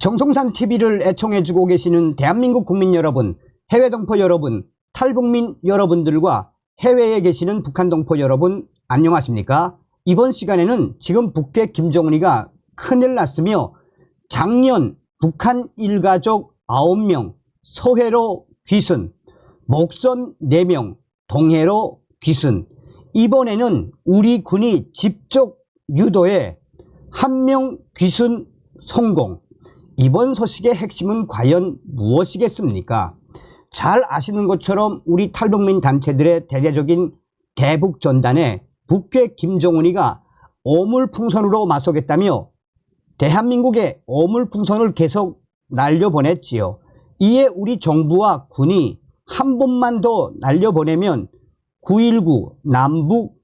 정성산 TV를 애청해주고 계시는 대한민국 국민 여러분, 해외 동포 여러분, 탈북민 여러분들과 해외에 계시는 북한 동포 여러분 안녕하십니까? 이번 시간에는 지금 북괴 김정은이가 큰일 났으며 작년 북한 일가족 9명 서해로 귀순, 목선 4명 동해로 귀순, 이번에는 우리 군이 직접 유도해 1명 귀순 성공. 이번 소식의 핵심은 과연 무엇이겠습니까? 잘 아시는 것처럼 우리 탈북민 단체들의 대대적인 대북전단에 북괴 김정은이가 오물풍선으로 맞서겠다며 대한민국의 오물풍선을 계속 날려보냈지요. 이에 우리 정부와 군이 한 번만 더 날려보내면 9.19 남북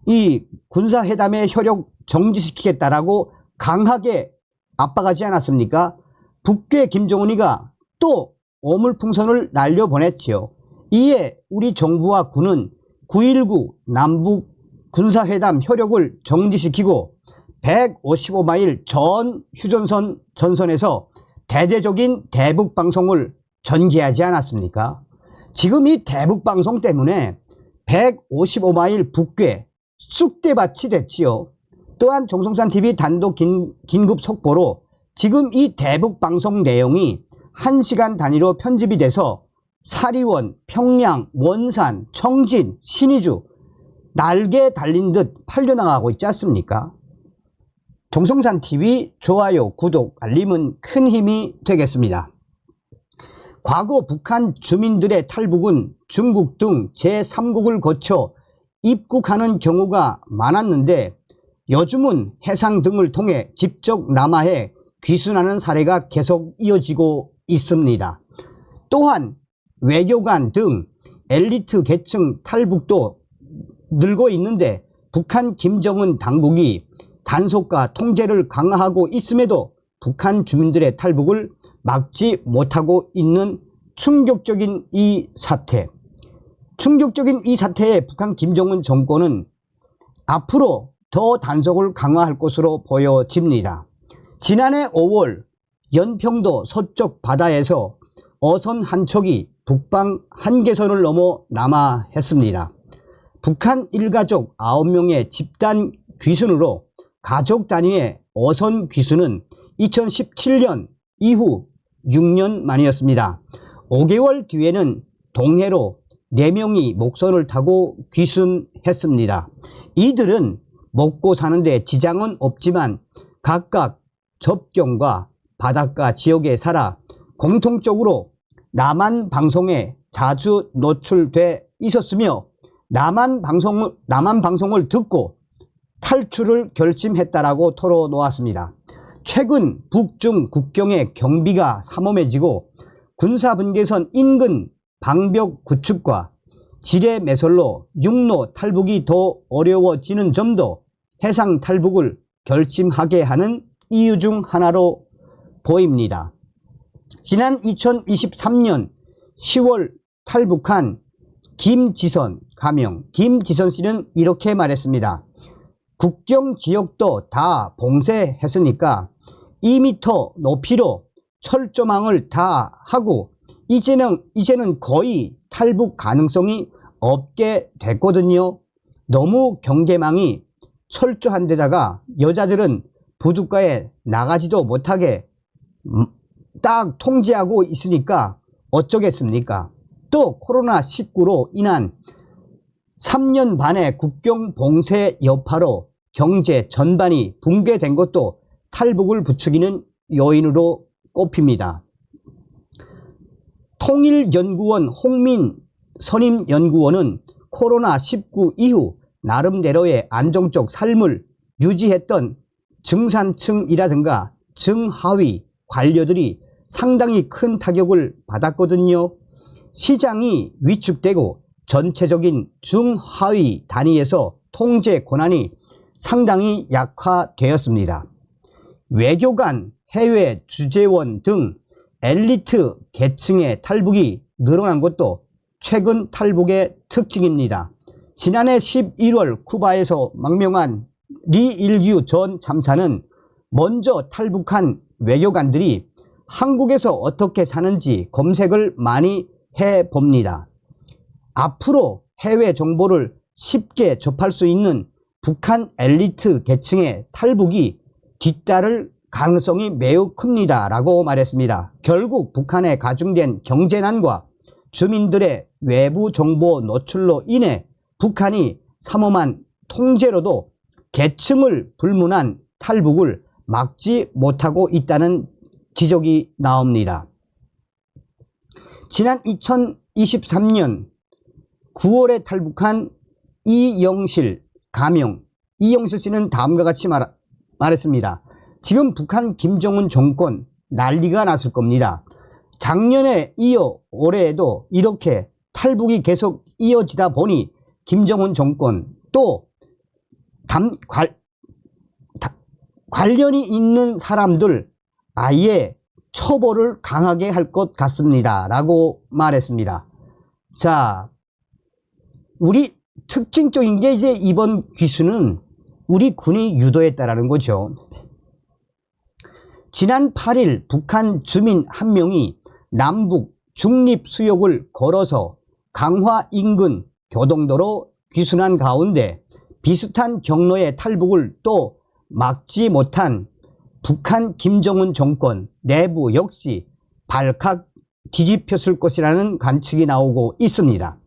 이 군사회담의 효력 정지시키겠다라고 강하게 압박하지 않았습니까? 북괴 김정은이가 또 오물풍선을 날려보냈지요. 이에 우리 정부와 군은 9.19 남북 군사회담 효력을 정지시키고 155마일 전 휴전선 전선에서 대대적인 대북방송을 전개하지 않았습니까? 지금 이 대북방송 때문에 155마일 북괴 쑥대밭이 됐지요. 또한 정성산TV 단독 긴급 속보로 지금 이 대북방송 내용이 1시간 단위로 편집이 돼서 사리원, 평양, 원산, 청진, 신의주 날개 달린 듯 팔려나가고 있지 않습니까? 정성산TV 좋아요, 구독, 알림은 큰 힘이 되겠습니다. 과거 북한 주민들의 탈북은 중국 등 제3국을 거쳐 입국하는 경우가 많았는데 요즘은 해상 등을 통해 직접 남하해 귀순하는 사례가 계속 이어지고 있습니다. 또한 외교관 등 엘리트 계층 탈북도 늘고 있는데 북한 김정은 당국이 단속과 통제를 강화하고 있음에도 북한 주민들의 탈북을 막지 못하고 있는 충격적인 이 사태에 북한 김정은 정권은 앞으로 더 단속을 강화할 것으로 보여집니다. 지난해 5월 연평도 서쪽 바다에서 어선 한 척이 북방 한계선을 넘어 남하했습니다. 북한 일가족 9명의 집단 귀순으로 가족 단위의 어선 귀순은 2017년 이후 6년 만이었습니다. 5개월 뒤에는 동해로 4명이 목선을 타고 귀순했습니다. 이들은 먹고 사는데 지장은 없지만 각각 접경과 바닷가 지역에 살아 공통적으로 남한 방송에 자주 노출돼 있었으며 남한 방송을 듣고 탈출을 결심했다라고 털어놓았습니다. 최근 북중 국경의 경비가 삼엄해지고 군사분계선 인근 방벽 구축과 지뢰 매설로 육로 탈북이 더 어려워지는 점도 해상 탈북을 결심하게 하는 이유 중 하나로 보입니다. 지난 2023년 10월 탈북한 김지선 가명 김지선 씨는 이렇게 말했습니다. 국경 지역도 다 봉쇄했으니까 2m 높이로 철조망을 다 하고 이제는 거의 탈북 가능성이 없게 됐거든요. 너무 경계망이 철저한 데다가 여자들은 부둣가에 나가지도 못하게 딱 통제하고 있으니까 어쩌겠습니까? 또 코로나19로 인한 3년 반의 국경 봉쇄 여파로 경제 전반이 붕괴된 것도 탈북을 부추기는 요인으로 꼽힙니다. 통일연구원 홍민 선임연구원은 코로나19 이후 나름대로의 안정적 삶을 유지했던 중산층이라든가 중하위 관료들이 상당히 큰 타격을 받았거든요. 시장이 위축되고 전체적인 중하위 단위에서 통제 권한이 상당히 약화되었습니다. 외교관, 해외 주재원 등 엘리트 계층의 탈북이 늘어난 것도 최근 탈북의 특징입니다. 지난해 11월 쿠바에서 망명한 리 일규 전 참사는 먼저 탈북한 외교관들이 한국에서 어떻게 사는지 검색을 많이 해봅니다. 앞으로 해외 정보를 쉽게 접할 수 있는 북한 엘리트 계층의 탈북이 뒤따를 가능성이 매우 큽니다 라고 말했습니다. 결국 북한에 가중된 경제난과 주민들의 외부 정보 노출로 인해 북한이 삼엄한 통제로도 계층을 불문한 탈북을 막지 못하고 있다는 지적이 나옵니다. 지난 2023년 9월에 탈북한 이영실 가명, 이영실 씨는 다음과 같이 말했습니다. 지금 북한 김정은 정권 난리가 났을 겁니다. 작년에 이어 올해에도 이렇게 탈북이 계속 이어지다 보니 김정은 정권 또 관련이 있는 사람들 아예 처벌을 강하게 할 것 같습니다 라고 말했습니다. 자, 우리 특징적인 게 이제 이번 귀순은 우리 군이 유도했다라는 거죠. 지난 8일 북한 주민 한 명이 남북 중립수역을 걸어서 강화 인근 교동도로 귀순한 가운데 비슷한 경로의 탈북을 또 막지 못한 북한 김정은 정권 내부 역시 발칵 뒤집혔을 것이라는 관측이 나오고 있습니다.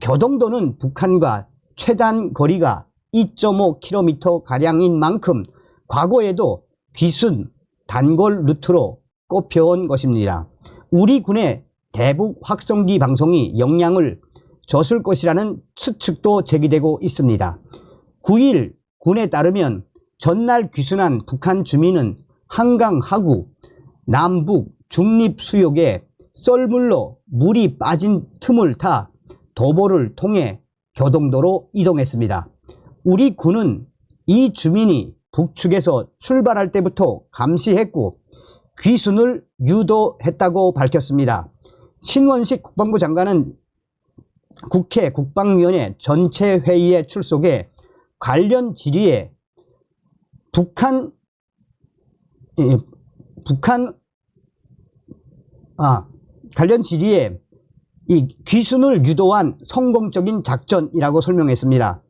교동도는 북한과 최단 거리가 2.5km가량인 만큼 과거에도 귀순 단골 루트로 꼽혀온 것입니다. 우리 군의 대북 확성기 방송이 영향을 줬을 것이라는 추측도 제기되고 있습니다. 9일 군에 따르면 전날 귀순한 북한 주민은 한강 하구 남북 중립수역에 썰물로 물이 빠진 틈을 타 도보를 통해 교동도로 이동했습니다. 우리 군은 이 주민이 북측에서 출발할 때부터 감시했고 귀순을 유도했다고 밝혔습니다. 신원식 국방부 장관은 국회 국방위원회 전체 회의에 출석해 관련 질의에 관련 질의에 이 귀순을 유도한 성공적인 작전이라고 설명했습니다.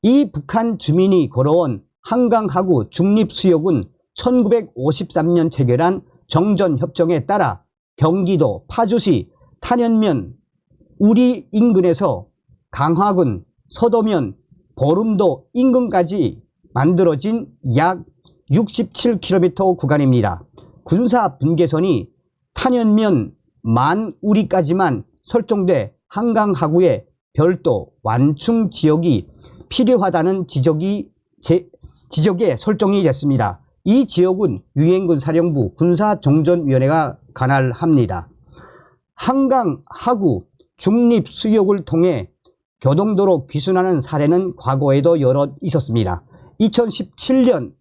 이 북한 주민이 걸어온 한강하구 중립수역은 1953년 체결한 정전협정에 따라 경기도 파주시 탄현면 우리 인근에서 강화군 서도면 보름도 인근까지 만들어진 약 67km 구간입니다. 군사 분계선이 탄현면 만우리까지만 설정돼 한강하구에 별도 완충 지역이 필요하다는 지적에 설정이 됐습니다. 이 지역은 유엔군 사령부 군사정전위원회가 관할합니다. 한강하구 중립수역을 통해 교동도로 귀순하는 사례는 과거에도 여럿 있었습니다. 2017년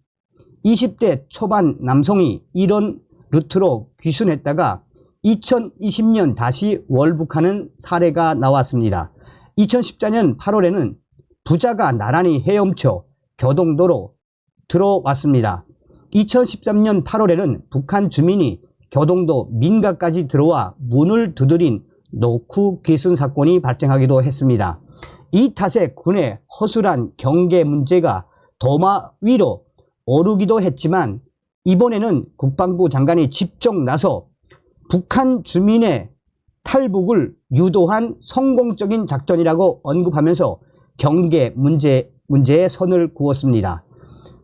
20대 초반 남성이 이런 루트로 귀순했다가 2020년 다시 월북하는 사례가 나왔습니다. 2014년 8월에는 부자가 나란히 헤엄쳐 교동도로 들어왔습니다. 2013년 8월에는 북한 주민이 교동도 민가까지 들어와 문을 두드린 노크 귀순 사건이 발생하기도 했습니다. 이 탓에 군의 허술한 경계 문제가 도마 위로 오르기도 했지만 이번에는 국방부 장관이 직접 나서 북한 주민의 탈북을 유도한 성공적인 작전이라고 언급하면서 경계 문제에 선을 그었습니다.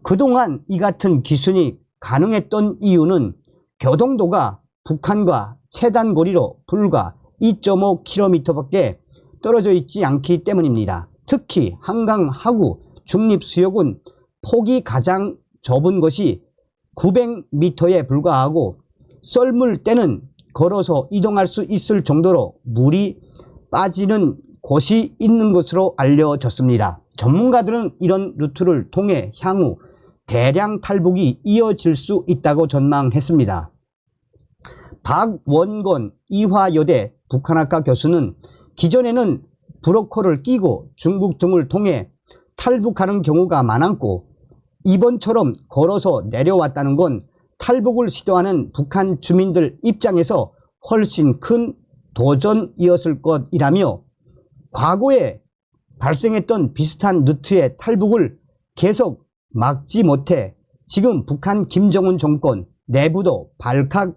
그동안 이 같은 귀순이 가능했던 이유는 교동도가 북한과 최단거리로 불과 2.5km밖에 떨어져 있지 않기 때문입니다. 특히 한강 하구 중립수역은 폭이 가장 좁은 것이 900m에 불과하고 썰물 때는 걸어서 이동할 수 있을 정도로 물이 빠지는 곳이 있는 것으로 알려졌습니다. 전문가들은 이런 루트를 통해 향후 대량 탈북이 이어질 수 있다고 전망했습니다. 박원건 이화여대 북한학과 교수는 기존에는 브로커를 끼고 중국 등을 통해 탈북하는 경우가 많았고 이번처럼 걸어서 내려왔다는 건 탈북을 시도하는 북한 주민들 입장에서 훨씬 큰 도전이었을 것이라며 과거에 발생했던 비슷한 루트의 탈북을 계속 막지 못해 지금 북한 김정은 정권 내부도 발칵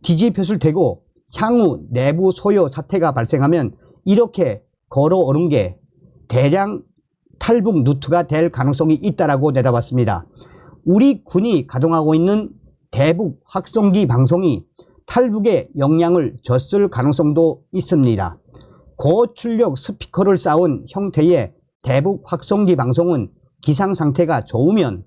뒤집혔을 테고 향후 내부 소요 사태가 발생하면 이렇게 걸어오른 게 대량 탈북 루트가 될 가능성이 있다라고 내다봤습니다. 우리 군이 가동하고 있는 대북 확성기 방송이 탈북에 영향을 줬을 가능성도 있습니다. 고출력 스피커를 쌓은 형태의 대북 확성기 방송은 기상 상태가 좋으면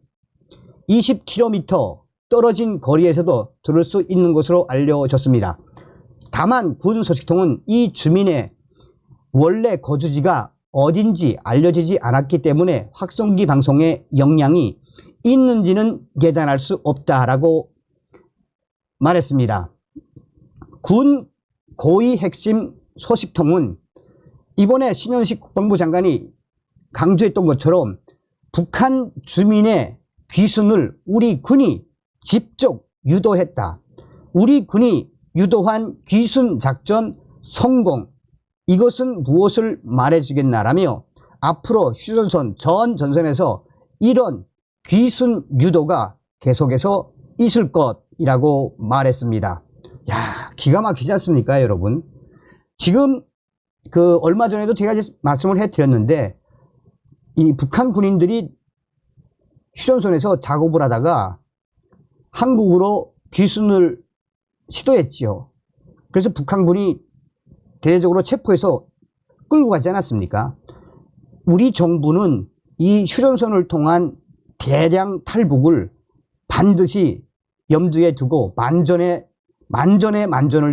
20km 떨어진 거리에서도 들을 수 있는 것으로 알려졌습니다. 다만 군 소식통은 이 주민의 원래 거주지가 어딘지 알려지지 않았기 때문에 확성기 방송의 영향이 있는지는 계산할 수 없다라고 말했습니다. 군 고위 핵심 소식통은 이번에 신현식 국방부 장관이 강조했던 것처럼 북한 주민의 귀순을 우리 군이 직접 유도했다. 우리 군이 유도한 귀순 작전 성공, 이것은 무엇을 말해주겠나라며 앞으로 휴전선 전 전선에서 이런 귀순 유도가 계속해서 있을 것이라고 말했습니다. 야, 기가 막히지 않습니까, 여러분? 지금 얼마 전에도 제가 이제 말씀을 해드렸는데 이 북한 군인들이 휴전선에서 작업을 하다가 한국으로 귀순을 시도했지요. 그래서 북한군이 대대적으로 체포해서 끌고 가지 않았습니까? 우리 정부는 이 휴전선을 통한 대량 탈북을 반드시 염두에 두고 만전을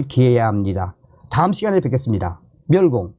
기해야 합니다. 다음 시간에 뵙겠습니다. 멸공.